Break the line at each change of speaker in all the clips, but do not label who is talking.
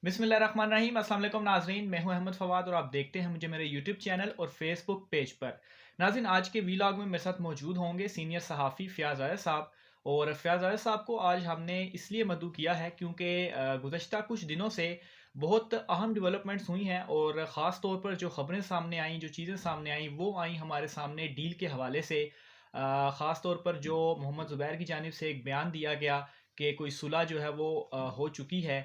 बिस्मिल्लाहिर्रहमानिर्रहीम। अस्सलाम वालेकुम नाजरीन, मैं हूं अहमद फवाद और आप देखते हैं मुझे मेरे यूट्यूब चैनल और फेसबुक पेज पर। नाजरीन, आज के वीलॉग में मेरे साथ मौजूद होंगे सीनियर सहाफ़ी फ़याज़ आया साहब। और फ़याज़ आया साहब को आज हमने इसलिए मदऊ किया है क्योंकि गुज़श्ता कुछ दिनों से बहुत अहम डेवलपमेंट्स हुई हैं और ख़ास तौर पर जो ख़बरें सामने आईं, जो चीज़ें सामने आईं, वो आई हमारे सामने डील के हवाले से। ख़ास तौर पर जो मोहम्मद ज़ुबैर की जानिब से एक बयान दिया गया कि कोई सुलह जो है वो हो चुकी है।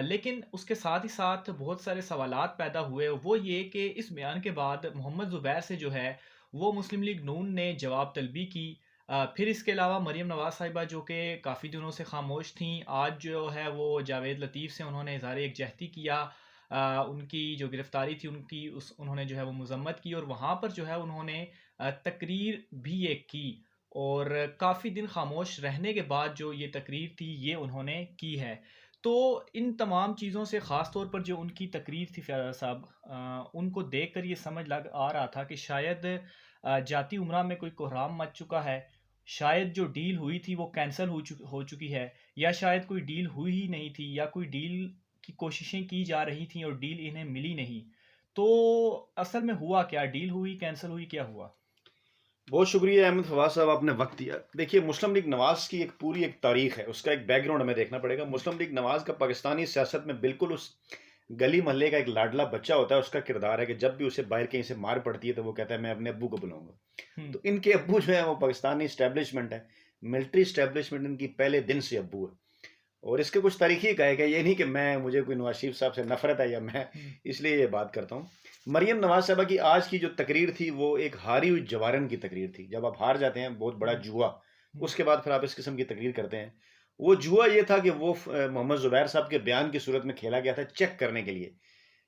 लेकिन उसके साथ ही साथ बहुत सारे सवालात पैदा हुए, वो ये कि इस बयान के बाद मोहम्मद ज़ुबैर से जो है वो मुस्लिम लीग नून ने जवाब तलबी की। फिर इसके अलावा मरीम नवाज़ साहिबा जो कि काफ़ी दिनों से खामोश थीं, आज जो है वो जावेद लतीफ़ से उन्होंने इज़हार यकजहती किया। उनकी जो गिरफ़्तारी थी उनकी उस उन्होंने जो है वो मज़म्मत की और वहाँ पर जो है उन्होंने तकरीर भी एक की। और काफ़ी दिन खामोश रहने के बाद जो ये तकरीर थी ये उन्होंने की है। तो इन तमाम चीज़ों से ख़ास तौर पर जो उनकी तकरीर थी फ़याज़ साहब, उनको देखकर ये समझ लग आ रहा था कि शायद जाती उमरा में कोई कोहराम मच चुका है। शायद जो डील हुई थी वो कैंसल हो चुकी है, या शायद कोई डील हुई ही नहीं थी, या कोई डील की कोशिशें की जा रही थी और डील इन्हें मिली नहीं। तो असल में हुआ क्या? डील हुई, कैंसल हुई, क्या हुआ?
बहुत शुक्रिया अहमद फवाद साहब, आपने वक्त दिया। देखिए, मुस्लिम लीग नवाज़ की एक पूरी एक तारीख है, उसका एक बैकग्राउंड हमें देखना पड़ेगा। मुस्लिम लीग नवाज़ का पाकिस्तानी सियासत में बिल्कुल उस गली मोहल्ले का एक लाडला बच्चा होता है। उसका किरदार है कि जब भी उसे बाहर कहीं से मार पड़ती है तो वो कहता है मैं अपने अब्बू को बुलाऊंगा।
हुँ,
तो इनके अब्बू जो है वो पाकिस्तानी इस्टेब्लिशमेंट है, मिलिट्री इस्टेब्लिशमेंट इनकी पहले दिन से अब्बू है। और इसके कुछ तारीखी का है कि ये नहीं कि मैं मुझे कोई नवाज शरीफ साहब से नफरत है या मैं
हुँ,
इसलिए ये बात करता हूँ। मरियम नवाज साहबा की आज की जो तकरीर थी वो एक हारी हुई जवारन की तकरीर थी। जब आप हार जाते हैं बहुत बड़ा
हुँ,
जुआ,
हुँ,
उसके बाद फिर आप इस किस्म की तकरीर करते हैं। वो जुआ ये था कि वो मोहम्मद जुबैर साहब के बयान की सूरत में खेला गया था चेक करने के लिए,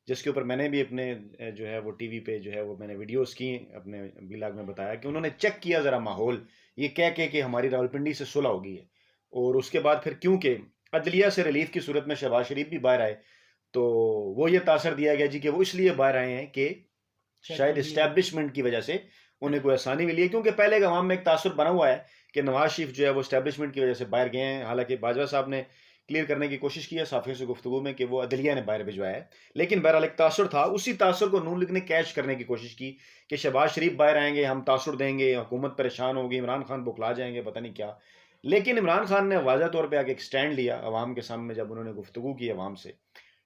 जिसके ऊपर मैंने भी अपने जो है वो टीवी पे जो है वो मैंने वीडियोस की, अपने ब्लॉग में बताया कि उन्होंने चेक किया ज़रा माहौल, ये कह के कि हमारी रावलपिंडी से सुलह हो गई है। और उसके बाद फिर क्योंकि अदलिया से रिलीफ की सूरत में शहबाज शरीफ भी बाहर आए, तो वो ये तासर दिया गया जी कि वो इसलिए बाहर आए हैं कि
चेक
शायद
हो गई है।
इस्टेब्लिशमेंट की वजह से उन्हें कोई आसानी मिली है, क्योंकि पहले के अवाम में एक तासुर बना हुआ है कि नवाज शरीफ जो है वो इस्टेब्लिशमेंट की वजह से बाहर गए हैं। हालांकि बाजवा साहब ने क्लियर करने की कोशिश की है साफियों से गुफ्तगू में कि वो अदलिया ने बाहर भिजवाया है, लेकिन बहरहाल एक तासुर था। उसी तासुर को नून लीग ने कैच करने की कोशिश की कि शहबाज शरीफ बाहर आएंगे, हम तासुर देंगे, हुकूमत परेशान होगी, इमरान खान बुखला जाएंगे, पता नहीं क्या। लेकिन इमरान खान ने वाजह तौर पर आगे एक स्टैंड लिया अवाम के सामने, जब उन्होंने गुफ्तगू की अवाम से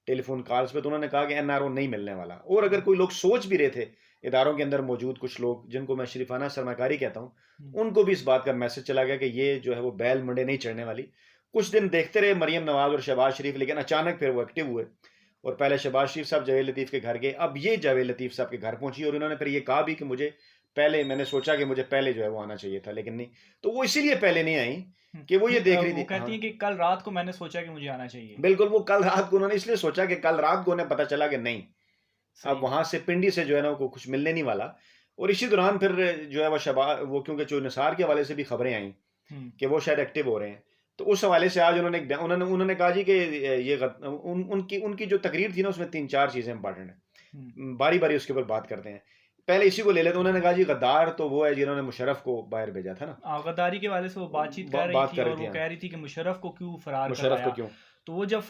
टेलीफोन कॉल्स पे, तो उन्होंने कहा कि एनआरओ नहीं मिलने वाला। और अगर
हुँ,
कोई लोग सोच भी रहे थे, इदारों के अंदर मौजूद कुछ लोग जिनको मैं शरीफाना सरमाकारी कहता हूँ,
हुँ,
उनको भी इस बात का मैसेज चला गया कि ये जो है वो बैल मंडे नहीं चढ़ने वाली। कुछ दिन देखते रहे मरियम नवाज और शहबाज शरीफ, लेकिन अचानक फिर वो एक्टिव हुए और पहले शहबाज शरीफ साहब जावेद लतीफ़ के घर गए, अब ये जावेद लतीफ़ साहब के घर पहुंची और इन्होंने फिर ये कहा भी कि मुझे पहले, मैंने सोचा कि मुझे पहले जो है वो आना चाहिए था, लेकिन नहीं। तो वो इसीलिए पहले नहीं आई
हुँ।
कि वो ये
नहीं,
देख रही
वो
थी।
कहती
हाँ,
हैं कि कल रात को मैंने सोचा कि मुझे आना चाहिए।
बिल्कुल, वो कल रात को उन्होंने इसलिए सोचा कि कल रात को उन्हें पता चला कि नहीं, अब
सही।
वहाँ से पिंडी से जो है ना वो कुछ मिलने नहीं वाला। और इसी दौरान फिर जो है वो क्योंकि जो निसार के हवाले से भी खबरें आई
हुँ,
कि वो शायद एक्टिव हो रहे हैं, तो उस हवाले से आज उन्होंने उन्होंने उन्होंने कहा जी कि उनकी उनकी जो तकरीर थी ना उसमें तीन चार चीज़ें इंपॉर्टेंट
हुँ।
हैं, बारी बारी उसके ऊपर बात करते हैं। पहले इसी को ले लेते। उन्होंने कहा जी गद्दार तो वो है जिन्होंने मुशर्रफ को बाहर भेजा था ना।
गद्दारी के हवाले से वो बातचीत कर रही
बात
थी
कर रही
और
थी,
वो
हाँ,
कह रही थी कि मुशर्रफ को क्यों फरार
मुशर्रफ को
करवाया।
क्यों।
तो वो जब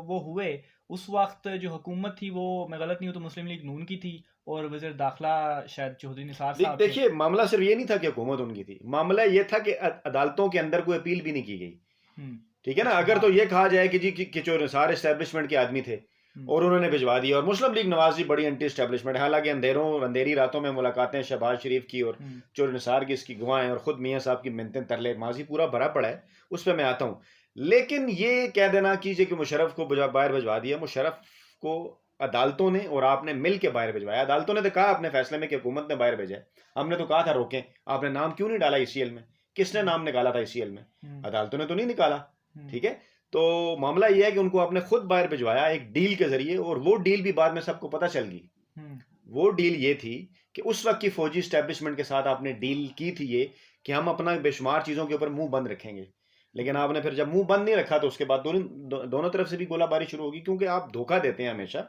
वो हुए, उस वक्त जो हुकूमत थी वो, मैं गलत नहीं हूँ तो मुस्लिम लीग नून की थी और वज़ीर दाखिला शायद चौधरी निसार साहब थे।
देखिए, मामला सिर्फ ये नहीं था कि हुकूमत उनकी थी, मामला ये था कि अदालतों के अंदर कोई अपील भी नहीं की गई।
हुँ।
ठीक है ना?
अच्छा,
अगर
हाँ।
तो ये कहा जाए कि जी कि जो निसार एस्टेब्लिशमेंट के आदमी थे
हुँ,
और उन्होंने भिजवा दिया, और मुस्लिम लीग नवाज़ भी बड़ी एंटी एस्टेब्लिशमेंट है। हालाँकि अंधेरी रातों में मुलाकातें शहबाज शरीफ की और
हुँ,
चोर निसार की इसकी गवाह हैं, और खुद मियाँ साहब की मिन्नतें तरले, माज़ी पूरा भरा पड़ा है, उस पे मैं आता हूँ। लेकिन ये कह देना कीजिए कि मुशर्रफ को बाहर भिजवा दिया, मुशर्रफ को अदालतों ने और आपने मिल के बाहर भिजवाया। अदालतों ने तो कहा अपने फैसले में कि हुकूमत ने बाहर भेजा है। हमने तो कहा था रोकें, आपने नाम क्यों नहीं डाला ईसीएल में? किसने
हुँ,
नाम निकाला था ईसीएल में?
हुँ,
अदालतों ने तो नहीं निकाला।
हुँ,
ठीक है? तो मामला ये है कि उनको आपने खुद बाहर भिजवाया एक डील के ज़रिए, और वो डील भी बाद में सबको पता चल गई।
हुँ,
वो डील ये थी कि उस वक़्त की फ़ौजी एस्टेब्लिशमेंट के साथ आपने डील की थी ये, कि हम अपना बेशुमार चीज़ों के ऊपर मुँह बंद रखेंगे। लेकिन
हुँ,
आपने फिर जब मुँह बंद नहीं रखा तो उसके बाद दोनों तरफ से भी गोलाबारी शुरू होगी, क्योंकि आप धोखा देते हैं हमेशा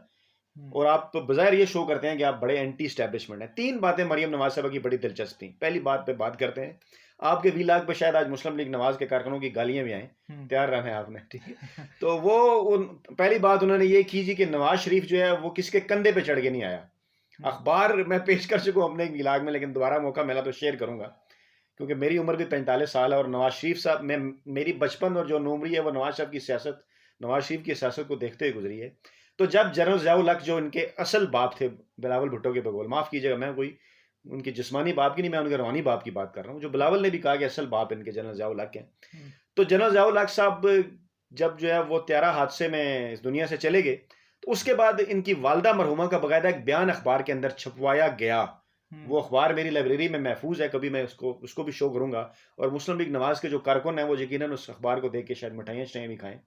हुँ,
और आप बज़ाहिर ये शो करते हैं कि आप बड़े एंटी एस्टेब्लिशमेंट हैं। 3 बातें मरियम नवाज़ साहिबा की बड़ी दिलचस्प थीं। पहली बात पे बात करते हैं। आपके वीलाग पे शायद आज मुस्लिम लीग नवाज के कारकुनों की गालियां भी आए, तैयार रहना है आपने, ठीक है। तो वो पहली बात उन्होंने ये की जी कि नवाज शरीफ जो है वो किसके कंधे पे चढ़ के नहीं आया। अखबार मैं पेश कर चुका हूँ अपने वीलाग में, लेकिन दोबारा मौका मिला तो शेयर करूंगा, क्योंकि मेरी उम्र भी 45 साल है और नवाज शरीफ साहब में मेरी बचपन और जो नूमरी है वो नवाज शरीफ की सियासत को देखते हुए गुजरी है। तो जब जनरल ज़ियाउल हक जो इनके असल बाप थे बिलावल भुट्टो के बगौल, माफ़ कीजिएगा मैं कोई उनकी जिस्मानी बाप की नहीं, मैं उनके रूहानी बाप की बात कर रहा हूँ, जो बिलावल ने भी कहा कि असल बाप इनके जनरल ज़ियाउल हक हैं। तो जनरल ज़ियाउल हक साहब जब जो है वो त्यारा हादसे में इस दुनिया से चले गए, तो उसके बाद इनकी वालदा मरहुमा का बाकायदा एक बयान अखबार के अंदर छपवाया गया। वो अखबार मेरी लाइब्रेरी में महफूज है, कभी मैं उसको भी शो करूंगा। और मुस्लिम लीग नवाज के जो कारकुन हैं वो यकीनन उस अखबार को देख के शायद मिठाइयाँ भी खाएं,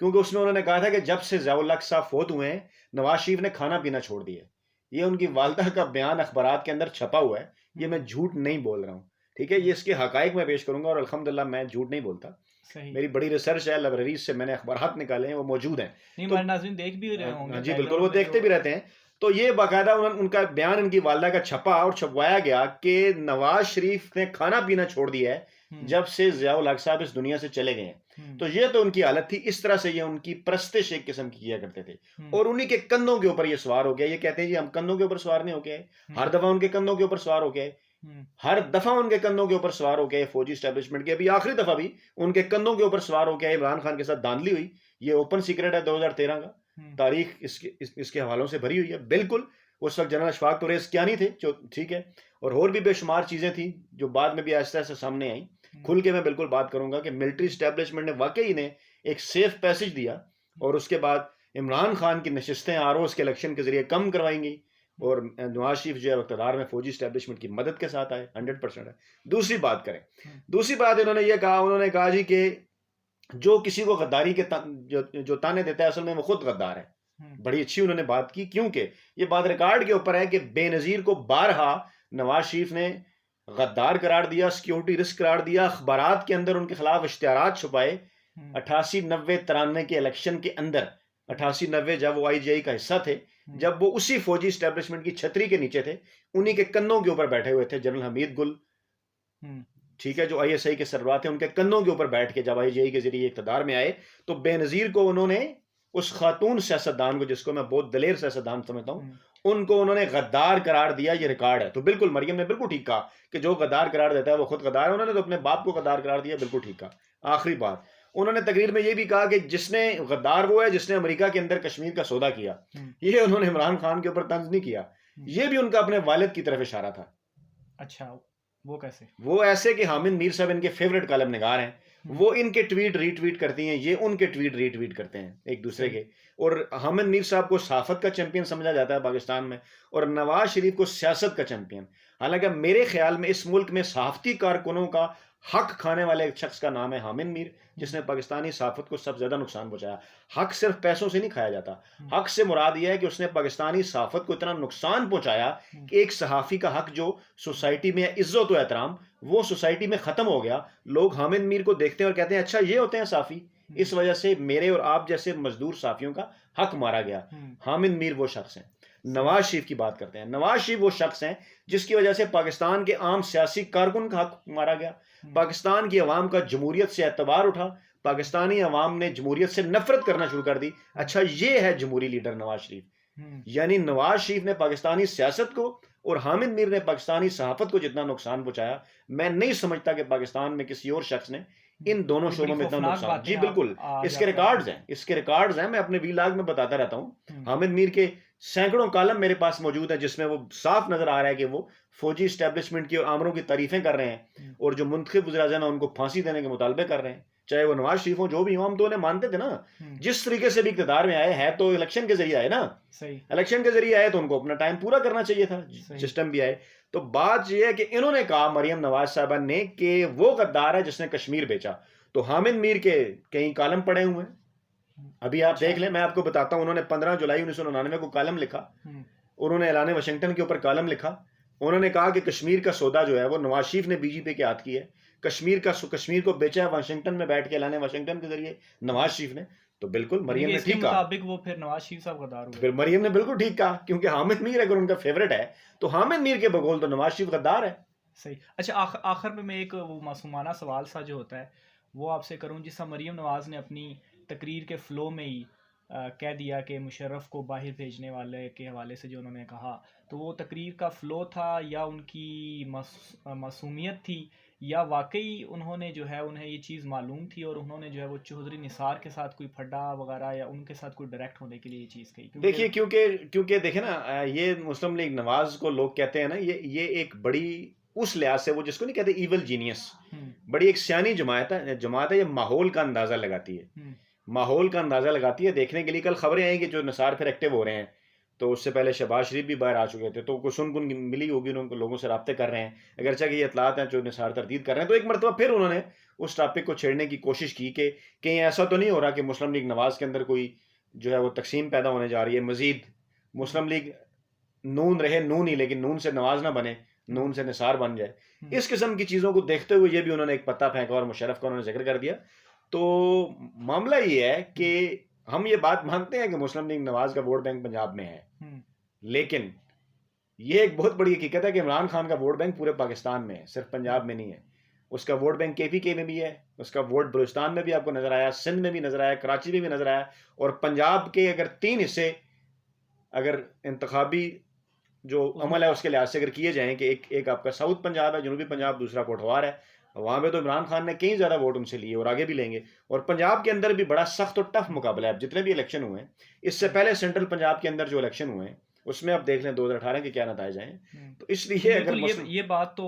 क्योंकि उसमें उन्होंने कहा था कि जब से ज़ियाउल हक साहब फोत हुए हैं नवाज शरीफ ने खाना पीना छोड़ दिया। ये उनकी वालदा का बयान अखबारात के अंदर छपा हुआ है, ये मैं झूठ नहीं बोल रहा हूँ, ठीक है। ये इसके हकाइक में पेश करूंगा और अल्हम्दुलिल्लाह मैं झूठ नहीं बोलता। मेरी बड़ी रिसर्च है, लाइब्रेरी से मैंने अखबारात निकाले हैं, वो मौजूद हैं।
तो नाज़रीन देख भी रहे होंगे।
हाँ जी बिल्कुल, वो देखते भी रहते हैं। तो ये बाकायदा उनका बयान इनकी वालदा का छपा और छपवाया गया कि नवाज शरीफ ने खाना पीना छोड़ दिया है जब से ज़ियाउल हक साहब इस दुनिया से चले गए हैं। तो ये तो उनकी हालत थी, इस तरह से ये उनकी परस्तिश एक किस्म की किया करते थे और उन्हीं के कंधों के ऊपर ये सवार हो गया। ये कहते हैं जी हम कंधों के ऊपर सवार नहीं हो गए, हर दफा उनके कंधों के ऊपर सवार हो गए, हर दफा उनके कंधों के ऊपर सवार हो गए फौजी स्टैब्लिशमेंट के। अभी आखिरी दफा भी उनके कंधों के ऊपर सवार हो गया इमरान खान के साथ धांधली हुई। ये ओपन सीक्रेट है 2013 का, तारीख इसके हवालों से भरी हुई है। बिल्कुल उस वक्त जनरल अशफाक तुरैश कियानी थे, जो ठीक है, और भी बेशुमार चीजें थी जो बाद में भी आहिस्ता आहिस्ता सामने आई। खुल के मैं बिल्कुल बात करूंगा कि मिलिट्री स्टैब्लिशमेंट ने वाकई ने एक सेफ पैसेज दिया और उसके बाद इमरान खान की नशिस्तें आरओएस के इलेक्शन के जरिए कम करवाई गई और नवाज शरीफ जो है इक़्तिदार में फौजी स्टैब्लिशमेंट की मदद के साथ आए। 100% है। दूसरी बात करें, दूसरी बात उन्होंने कहा जी कि जो किसी को गद्दारी के जो ताने देता है असल में वो खुद गद्दार है। बड़ी अच्छी उन्होंने बात की, क्योंकि ये बात रिकॉर्ड के ऊपर है कि बेनजीर को बारहा नवाज शरीफ ने गद्दार करार दिया, सिक्योरिटी रिस्क करार दिया, अखबारात के अंदर उनके खिलाफ इश्तिहारात छुपाए। 88, 90, 93 के इलेक्शन के अंदर 88, 90 जब वो आईजीआई का हिस्सा थे, जब वो उसी फौजी स्टैब्लिशमेंट की छतरी के नीचे थे, उन्हीं के कंधों के ऊपर बैठे हुए थे जनरल हमीद गुल, ठीक है, जो आईएसआई के सरबराह थे, उनके कंधों के ऊपर बैठ के जब आईजीआई के जरिए इक़्तिदार में आए तो बेनजीर को उन्होंने, उस खातून सियासतदान को जिसको मैं बहुत दलेर सियासतदान समझता हूँ, उनको उन्होंने गद्दार करार दिया। ये रिकॉर्ड है। तो बिल्कुल मरियम ने बिल्कुल ठीक कहा कि जो गद्दार करार देता है वो खुद गद्दार है। उन्होंने तो अपने बाप को गद्दार करार दिया, बिल्कुल ठीक कहा। आखिरी बात उन्होंने तकरीर में ये भी कहा कि जिसने गद्दार वो है जिसने अमेरिका के अंदर कश्मीर का सौदा किया। ये उन्होंने इमरान खान के ऊपर तंज नहीं किया, ये भी उनका अपने वालिद की तरफ इशारा था।
अच्छा, वो कैसे? वो
ऐसे कि हामिद मीर साहब इनके फेवरेट कॉलम निगार हैं, वो इनके ट्वीट रीट्वीट करती हैं, ये उनके ट्वीट रीट्वीट करते हैं एक दूसरे के। और हामिद मीर साहब को सहाफत का चैंपियन समझा जाता है पाकिस्तान में और नवाज शरीफ को सियासत का चैंपियन। हालांकि मेरे ख्याल में इस मुल्क में सहाफती कारकुनों का हक खाने वाले एक शख्स का नाम है हामिद मीर, जिसने पाकिस्तानी सहाफत को सबसे ज्यादा नुकसान पहुंचाया। हक सिर्फ पैसों से नहीं खाया जाता, हक से मुराद यह है कि उसने पाकिस्तानी सहाफत को इतना नुकसान पहुंचाया कि एक सहाफी का हक जो सोसाइटी में इज्जत व एहतराम, वो सोसाइटी में खत्म हो गया। लोग हामिद मीर को देखते हैं और कहते हैं अच्छा ये होते हैं साफी, इस वजह से मेरे और आप जैसे मजदूर साफियों का हक मारा गया। हामिद मीर वो शख्स हैं। नवाज शरीफ की बात करते हैं, नवाज शरीफ वो शख्स हैं जिसकी वजह से पाकिस्तान के आम सियासी कारकुन का हक मारा गया। पाकिस्तान की अवाम का जमहूरियत से एतबार उठा, पाकिस्तानी अवाम ने जमहूरियत से नफरत करना शुरू कर दी। अच्छा ये है जमहूरी लीडर नवाज शरीफ। यानी नवाज शरीफ ने पाकिस्तानी सियासत को और हामिद मीर ने पाकिस्तानी सहाफत को जितना नुकसान पहुंचाया, मैं नहीं समझता कि पाकिस्तान में किसी और शख्स ने इन दोनों शोबों में इतना नुकसान। जी बिल्कुल, इसके रिकॉर्ड्स हैं, मैं अपने वीलाग में बताता रहता हूँ। हामिद मीर के सैकड़ों कॉलम मेरे पास मौजूद है जिसमें वो साफ नजर आ रहा है कि वो फौजी स्टैब्लिशमेंट की और आमरों की तारीफें कर रहे हैं और जो मुंतखब वज़ीर-ए-आज़म है उनको फांसी देने के मुतालबे कर रहे हैं, चाहे वो नवाज शरीफ हो, जो भी हो। हम तो उन्हें मानते थे ना, जिस तरीके से भी इक़्तिदार में आए हैं तो इलेक्शन के जरिए आए ना, इलेक्शन के जरिए आए तो उनको अपना टाइम पूरा करना चाहिए था, सिस्टम भी आए। तो बात यह है कि इन्होंने कहा, मरियम नवाज साहबा ने, कि वो गद्दार है जिसने कश्मीर बेचा। तो हामिद मीर के कई कॉलम पड़े हुए हैं, अभी आप देख लें, मैं आपको बताता हूं। उन्होंने 15 जुलाई 1999 को कॉलम लिखा, उन्होंने ऐलान वाशिंगटन के ऊपर कॉलम लिखा। उन्होंने कहा कि कश्मीर का सौदा जो है वो नवाज शरीफ ने बीजेपी के हाथ की है, कश्मीर को बेचा है वाशिंगटन में बैठ के, ऐलान वाशिंगटन के जरिए नवाज शरीफ ने। तो बिल्कुल मरियम ने ठीक कहा,
वो फिर नवाज शरीफ साहब गद्दार हुए।
फिर मरियम ने बिल्कुल ठीक कहा, क्योंकि हामिद मीर अगर उनका फेवरेट है तो हामिद मीर के बगौल तो नवाज शरीफ गद्दार है।
सही। अच्छा, आखिर में मैं एक वो मासूमाना सवाल सा जो होता है वो आपसे करूं, जिस तरह मरीम नवाज़ ने अपनी तकरीर के फ़्लो में ही कह दिया कि मुशर्रफ को बाहर भेजने वाले के हवाले से जो उन्होंने कहा, तो वो तकरीर का फ़्लो था या उनकी मासूमियत थी, या वाकई उन्होंने जो है उन्हें ये चीज़ मालूम थी और उन्होंने जो है वो चौधरी निसार के साथ कोई फड्डा वगैरह या उनके साथ कोई डायरेक्ट होने के लिए ये चीज़ कही, क्योंकि
देखिए, क्योंकि क्योंकि देखे ना, ये मुस्लिम लीग नवाज को लोग कहते हैं ना, ये एक बड़ी उस लिहाज से, वो जिसको नहीं कहते इवल जीनियस,
हम्म,
बड़ी एक सियानी जमात है, ये माहौल का अंदाजा लगाती है।
हम्म,
माहौल का अंदाजा लगाती है। देखने के लिए कल खबरें आई कि जो निसार फिर एक्टिव हो रहे हैं, तो उससे पहले शहबाज शरीफ भी बाहर आ चुके थे, तो कुछ सुन मिली होगी उनको, लोगों से राब्ते कर रहे हैं, अगरचे कि ये इतलात हैं जो निसार तरदीद कर रहे हैं। तो एक मरतबा फिर उन्होंने उस टॉपिक को छेड़ने की कोशिश की कि कहीं ऐसा तो नहीं हो रहा कि मुस्लिम लीग नवाज के अंदर कोई जो है वो तकसीम पैदा होने जा रही है मजीद,
हम्म,
मुस्लिम लीग नून रहे नून ही, लेकिन नून से नवाज ना बने,
हम्म,
नून से निसार बन जाए।
हम्म,
इस किस्म की चीज़ों को देखते हुए ये भी उन्होंने एक पत्ता फेंका और मुशर्रफ का उन्होंने जिक्र कर दिया। तो मामला ये है कि
हम्म,
हम ये बात मानते हैं कि मुस्लिम लीग नवाज का वोट बैंक पंजाब में है,
हम्म,
लेकिन ये एक बहुत बड़ी हकीकत है कि इमरान खान का वोट बैंक पूरे पाकिस्तान में है, सिर्फ
हम्म,
पंजाब में नहीं है। उसका वोट बैंक केपीके में भी है, उसका वोट बलूचिस्तान में भी आपको नजर आया, सिंध में भी नजर आया, कराची में भी नजर आया। और पंजाब के अगर 3 हिस्से अगर इंतखाबी जो
उसमें
अमल है उसके लिहाज से अगर किए जाएं कि एक एक आपका साउथ पंजाब है, जनूबी
हम्म,
पंजाब, दूसरा कोटवार है, वहां पे तो इमरान खान ने कई ज्यादा वोट उनसे लिए और आगे भी लेंगे। और पंजाब के अंदर भी बड़ा सख्त और टफ
हम्म,
मुकाबला है। अब जितने भी इलेक्शन हुए हैं, इससे
हम्म,
पहले सेंट्रल पंजाब के अंदर जो इलेक्शन हुए हैं, उसमें आप देख लें 2018 के क्या नतीजे आए। तो
नहीं
इसलिए अगर
बिल्कुल,
मुस्लिम,
ये बात तो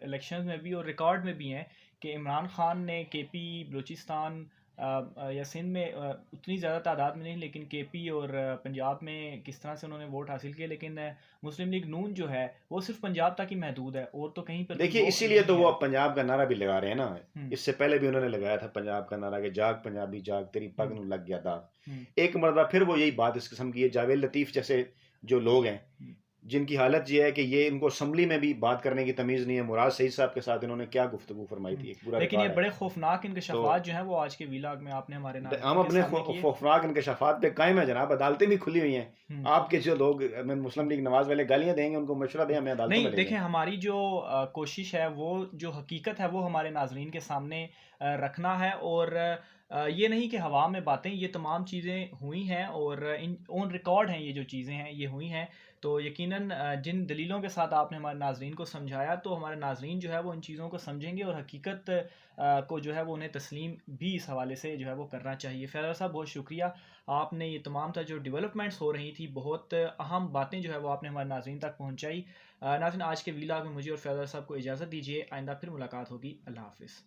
इलेक्शन में भी और रिकॉर्ड में भी है कि इमरान खान ने केपी, बलूचिस्तान या सिंध में उतनी ज़्यादा तादाद में नहीं, लेकिन केपी और पंजाब में किस तरह से उन्होंने वोट हासिल किए, लेकिन मुस्लिम लीग नून जो है वो सिर्फ पंजाब तक ही महदूद है और तो कहीं पर भी
देखिए
वो
इसीलिए
नहीं
तो वो
है।
अब पंजाब का नारा भी लगा रहे हैं ना।
हम्म,
इससे पहले भी उन्होंने लगाया था पंजाब का नारा कि जाग पंजाबी जाग, तेरी पग
हम्म,
नू लग गया
हम्म,
दाग। एक मरतबा फिर वो यही बात इस किस्म की है। जावेद लतीफ जैसे जो लोग हैं,
हम्म,
जिनकी हालत ये है कि ये इनको असम्बली में भी बात करने की तमीज़ नहीं है। मुराद सईद साहब के साथ इन्होंने क्या गुफ्तगू फरमाई
हम्म।
थी, एक पूरा
लेकिन ये
रिकॉर्ड है।
बड़े खौफनाक
तो
इंकशाफात जो हैं वो आज के वीलाग में आपने हमारे
हम
नाजरीन के
अपने
सामने किए।
खौफनाक इंकशाफात पे कायम है जनाब, अदालतें भी खुली हुई हैं।
हम्म,
आपके जो लोग मैं मुस्लिम
हम्म।
लीग नवाज वाले गालियां देंगे, उनको मशवरा दें, हमें अदालतों में
नहीं
ले
देखें,
जाएं।
हमारी जो कोशिश है वो जो हकीकत है वो हमारे नाजरीन के सामने रखना है, और ये नहीं कि हवा में बातें, ये तमाम चीज़ें हुई हैं और इन ऑन रिकॉर्ड हैं, ये जो चीज़ें हैं ये हुई हैं। तो यकीनन जिन दलीलों के साथ आपने हमारे नाजरीन को समझाया, तो हमारे नाजरीन जो है वो इन चीज़ों को समझेंगे और हकीकत को जो है वो उन्हें तस्लीम भी इस हवाले से जो है वो करना चाहिए। फैज़ल साहब, बहुत शुक्रिया, आपने ये तमाम जो डेवलपमेंट्स हो रही थी, बहुत अहम बातें जो है वो आपने हमारे नाजरीन तक पहुँचाई। नाज़रीन, आज के वीलाग में मुझे और फैज़ल साहब को इजाज़त दीजिए, आइंदा फिर मुलाकात होगी। अल्लाह हाफ़िज़।